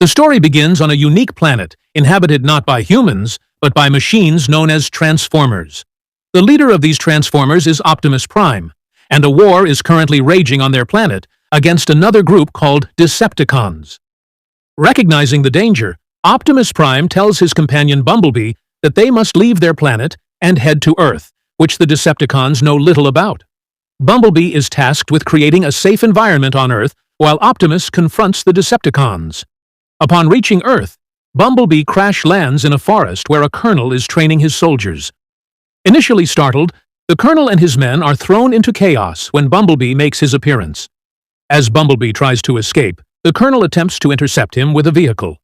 The story begins on a unique planet, inhabited not by humans, but by machines known as Transformers. The leader of these Transformers is Optimus Prime, and a war is currently raging on their planet against another group called Decepticons. Recognizing the danger, Optimus Prime tells his companion Bumblebee that they must leave their planet and head to Earth, which the Decepticons know little about. Bumblebee is tasked with creating a safe environment on Earth while Optimus confronts the Decepticons. Upon reaching Earth, Bumblebee crash lands in a forest where a colonel is training his soldiers. Initially startled, the colonel and his men are thrown into chaos when Bumblebee makes his appearance. As Bumblebee tries to escape, the colonel attempts to intercept him with a vehicle.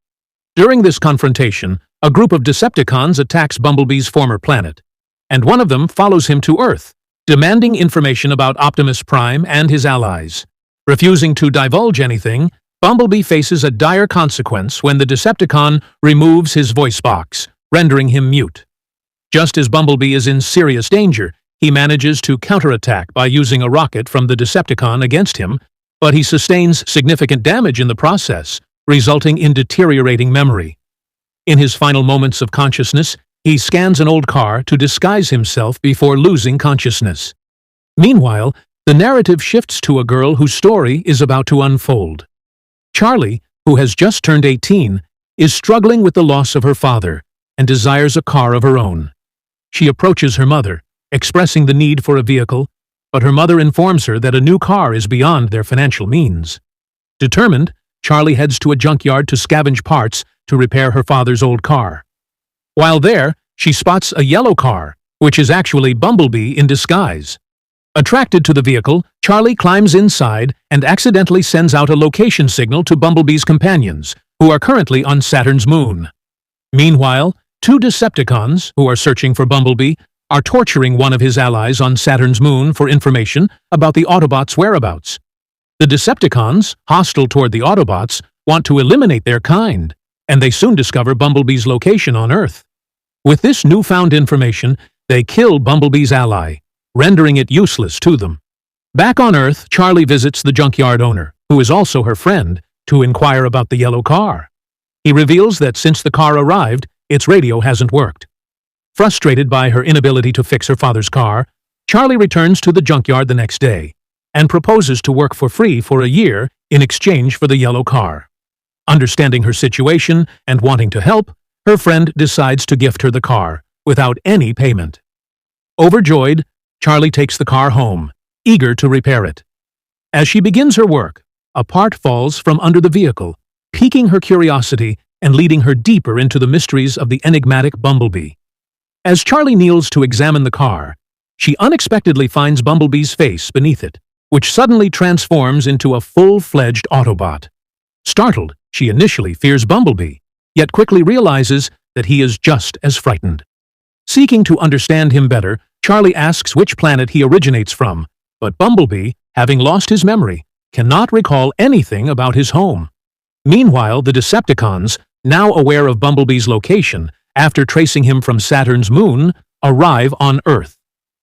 During this confrontation, a group of Decepticons attacks Bumblebee's former planet, and one of them follows him to Earth, demanding information about Optimus Prime and his allies. Refusing to divulge anything, Bumblebee faces a dire consequence when the Decepticon removes his voice box, rendering him mute. Just as Bumblebee is in serious danger, he manages to counterattack by using a rocket from the Decepticon against him, but he sustains significant damage in the process, resulting in deteriorating memory. In his final moments of consciousness, he scans an old car to disguise himself before losing consciousness. Meanwhile, the narrative shifts to a girl whose story is about to unfold. Charlie, who has just turned 18, is struggling with the loss of her father and desires a car of her own. She approaches her mother, expressing the need for a vehicle, but her mother informs her that a new car is beyond their financial means. Determined, Charlie heads to a junkyard to scavenge parts to repair her father's old car. While there, she spots a yellow car, which is actually Bumblebee in disguise. Attracted to the vehicle, Charlie climbs inside and accidentally sends out a location signal to Bumblebee's companions, who are currently on Saturn's moon. Meanwhile, two Decepticons, who are searching for Bumblebee, are torturing one of his allies on Saturn's moon for information about the Autobots' whereabouts. The Decepticons, hostile toward the Autobots, want to eliminate their kind, and they soon discover Bumblebee's location on Earth. With this newfound information, they kill Bumblebee's ally, rendering it useless to them. Back on Earth, Charlie visits the junkyard owner, who is also her friend, to inquire about the yellow car. He reveals that since the car arrived, its radio hasn't worked. Frustrated by her inability to fix her father's car, Charlie returns to the junkyard the next day and proposes to work for free for a year in exchange for the yellow car. Understanding her situation and wanting to help, her friend decides to gift her the car without any payment. Overjoyed, Charlie takes the car home, eager to repair it. As she begins her work, a part falls from under the vehicle, piquing her curiosity and leading her deeper into the mysteries of the enigmatic Bumblebee. As Charlie kneels to examine the car, she unexpectedly finds Bumblebee's face beneath it, which suddenly transforms into a full-fledged Autobot. Startled, she initially fears Bumblebee, yet quickly realizes that he is just as frightened. Seeking to understand him better, Charlie asks which planet he originates from, but Bumblebee, having lost his memory, cannot recall anything about his home. Meanwhile, the Decepticons, now aware of Bumblebee's location after tracing him from Saturn's moon, arrive on Earth.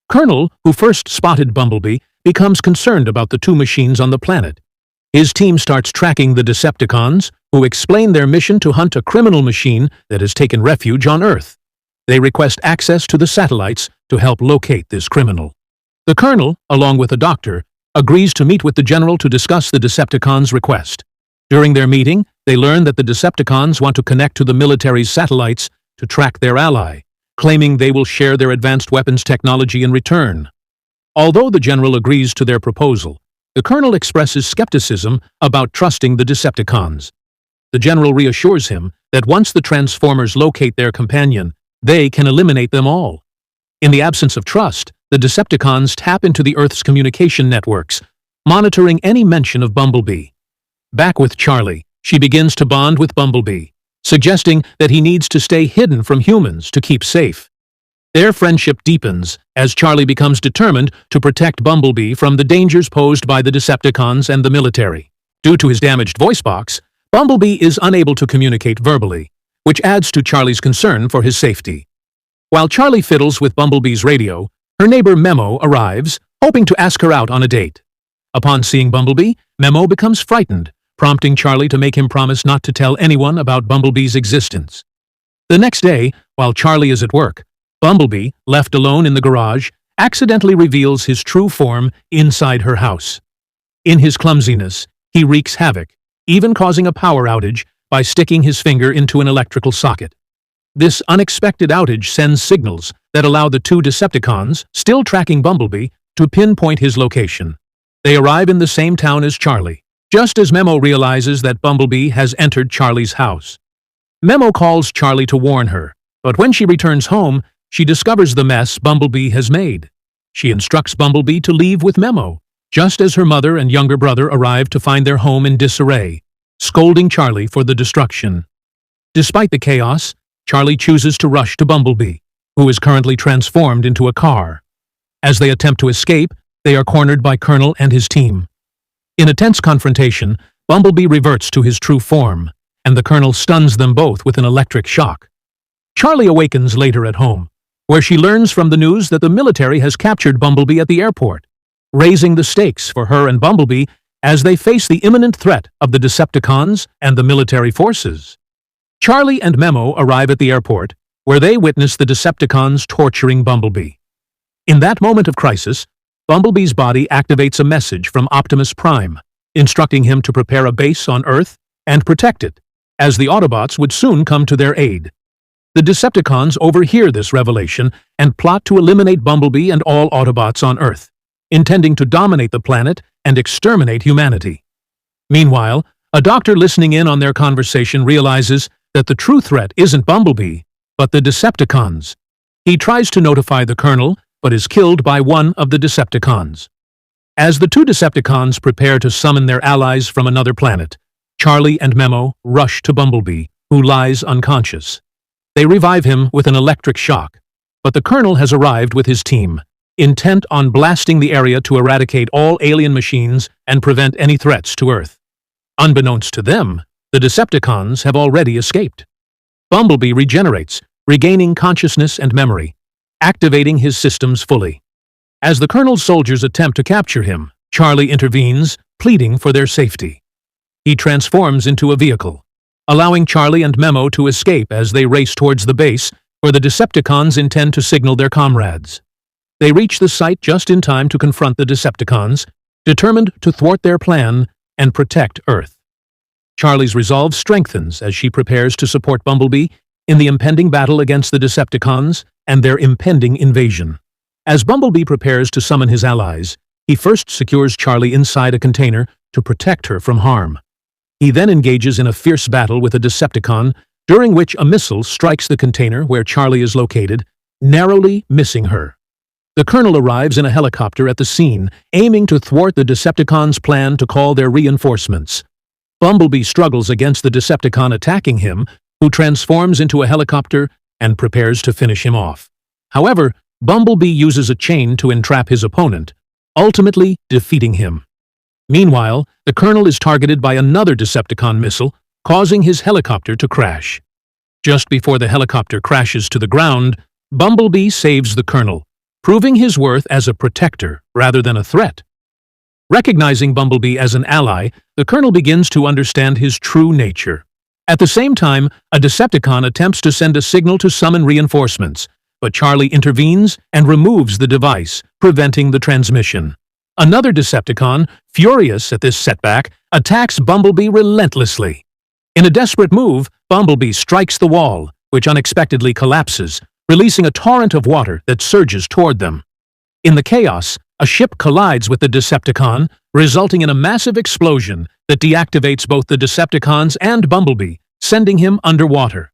Colonel, who first spotted Bumblebee, becomes concerned about the two machines on the planet. His team starts tracking the Decepticons, who explain their mission to hunt a criminal machine that has taken refuge on Earth. They request access to the satellites to help locate this criminal. The colonel, along with a doctor, agrees to meet with the general to discuss the Decepticons' request. During their meeting, they learn that the Decepticons want to connect to the military's satellites to track their ally, claiming they will share their advanced weapons technology in return. Although the general agrees to their proposal, the colonel expresses skepticism about trusting the Decepticons. The general reassures him that once the Transformers locate their companion, they can eliminate them all. In the absence of trust, the Decepticons tap into the Earth's communication networks, monitoring any mention of Bumblebee. Back with Charlie, she begins to bond with Bumblebee, suggesting that he needs to stay hidden from humans to keep safe. Their friendship deepens as Charlie becomes determined to protect Bumblebee from the dangers posed by the Decepticons and the military. Due to his damaged voice box, Bumblebee is unable to communicate verbally, which adds to Charlie's concern for his safety. While Charlie fiddles with Bumblebee's radio, her neighbor Memo arrives, hoping to ask her out on a date. Upon seeing Bumblebee, Memo becomes frightened, prompting Charlie to make him promise not to tell anyone about Bumblebee's existence. The next day, while Charlie is at work, Bumblebee, left alone in the garage, accidentally reveals his true form inside her house. In his clumsiness, he wreaks havoc, even causing a power outage by sticking his finger into an electrical socket. This unexpected outage sends signals that allow the two Decepticons, still tracking Bumblebee, to pinpoint his location. They arrive in the same town as Charlie, just as Memo realizes that Bumblebee has entered Charlie's house. Memo calls Charlie to warn her, but when she returns home, she discovers the mess Bumblebee has made. She instructs Bumblebee to leave with Memo, just as her mother and younger brother arrive to find their home in disarray, scolding Charlie for the destruction. Despite the chaos, Charlie chooses to rush to Bumblebee, who is currently transformed into a car. As they attempt to escape, they are cornered by Colonel and his team. In a tense confrontation, Bumblebee reverts to his true form, and the Colonel stuns them both with an electric shock. Charlie awakens later at home, where she learns from the news that the military has captured Bumblebee at the airport, raising the stakes for her and Bumblebee as they face the imminent threat of the Decepticons and the military forces. Charlie and Memo arrive at the airport, where they witness the Decepticons torturing Bumblebee. In that moment of crisis, Bumblebee's body activates a message from Optimus Prime, instructing him to prepare a base on Earth and protect it, as the Autobots would soon come to their aid. The Decepticons overhear this revelation and plot to eliminate Bumblebee and all Autobots on Earth, intending to dominate the planet and exterminate humanity. Meanwhile, a doctor listening in on their conversation realizes that the true threat isn't Bumblebee, but the Decepticons. He tries to notify the Colonel, but is killed by one of the Decepticons. As the two Decepticons prepare to summon their allies from another planet, Charlie and Memo rush to Bumblebee, who lies unconscious. They revive him with an electric shock, but the Colonel has arrived with his team, intent on blasting the area to eradicate all alien machines and prevent any threats to Earth. Unbeknownst to them, the Decepticons have already escaped. Bumblebee regenerates, regaining consciousness and memory, activating his systems fully. As the Colonel's soldiers attempt to capture him, Charlie intervenes, pleading for their safety. He transforms into a vehicle, allowing Charlie and Memo to escape as they race towards the base where the Decepticons intend to signal their comrades. They reach the site just in time to confront the Decepticons, determined to thwart their plan and protect Earth. Charlie's resolve strengthens as she prepares to support Bumblebee in the impending battle against the Decepticons and their impending invasion. As Bumblebee prepares to summon his allies, he first secures Charlie inside a container to protect her from harm. He then engages in a fierce battle with a Decepticon, during which a missile strikes the container where Charlie is located, narrowly missing her. The Colonel arrives in a helicopter at the scene, aiming to thwart the Decepticons' plan to call their reinforcements. Bumblebee struggles against the Decepticon attacking him, who transforms into a helicopter and prepares to finish him off. However, Bumblebee uses a chain to entrap his opponent, ultimately defeating him. Meanwhile, the Colonel is targeted by another Decepticon missile, causing his helicopter to crash. Just before the helicopter crashes to the ground, Bumblebee saves the Colonel, proving his worth as a protector rather than a threat. Recognizing Bumblebee as an ally, the Colonel begins to understand his true nature. At the same time, a Decepticon attempts to send a signal to summon reinforcements, but Charlie intervenes and removes the device, preventing the transmission. Another Decepticon, furious at this setback, attacks Bumblebee relentlessly. In a desperate move, Bumblebee strikes the wall, which unexpectedly collapses, releasing a torrent of water that surges toward them. In the chaos, a ship collides with the Decepticon, resulting in a massive explosion that deactivates both the Decepticons and Bumblebee, sending him underwater.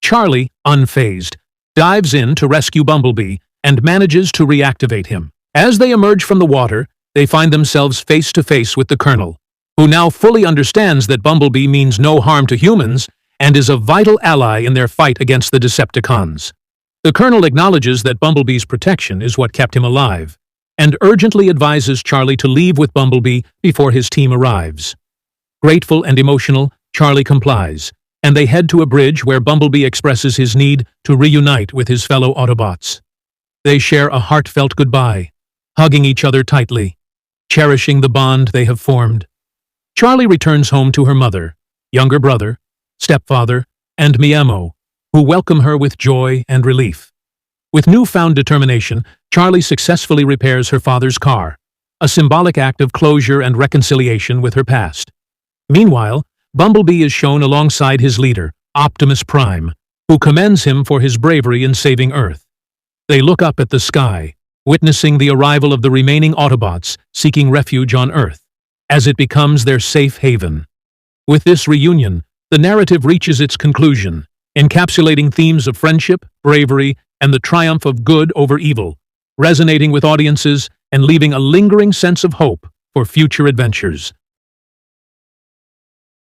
Charlie, unfazed, dives in to rescue Bumblebee and manages to reactivate him. As they emerge from the water, they find themselves face to face with the Colonel, who now fully understands that Bumblebee means no harm to humans and is a vital ally in their fight against the Decepticons. The Colonel acknowledges that Bumblebee's protection is what kept him alive, and urgently advises Charlie to leave with Bumblebee before his team arrives. Grateful and emotional, Charlie complies, and they head to a bridge where Bumblebee expresses his need to reunite with his fellow Autobots. They share a heartfelt goodbye, hugging each other tightly, cherishing the bond they have formed. Charlie returns home to her mother, younger brother, stepfather, and Miemo, who welcome her with joy and relief. With newfound determination, Charlie successfully repairs her father's car, a symbolic act of closure and reconciliation with her past. Meanwhile, Bumblebee is shown alongside his leader, Optimus Prime, who commends him for his bravery in saving Earth. They look up at the sky, witnessing the arrival of the remaining Autobots seeking refuge on Earth, as it becomes their safe haven. With this reunion, the narrative reaches its conclusion, encapsulating themes of friendship, bravery, and the triumph of good over evil, resonating with audiences and leaving a lingering sense of hope for future adventures.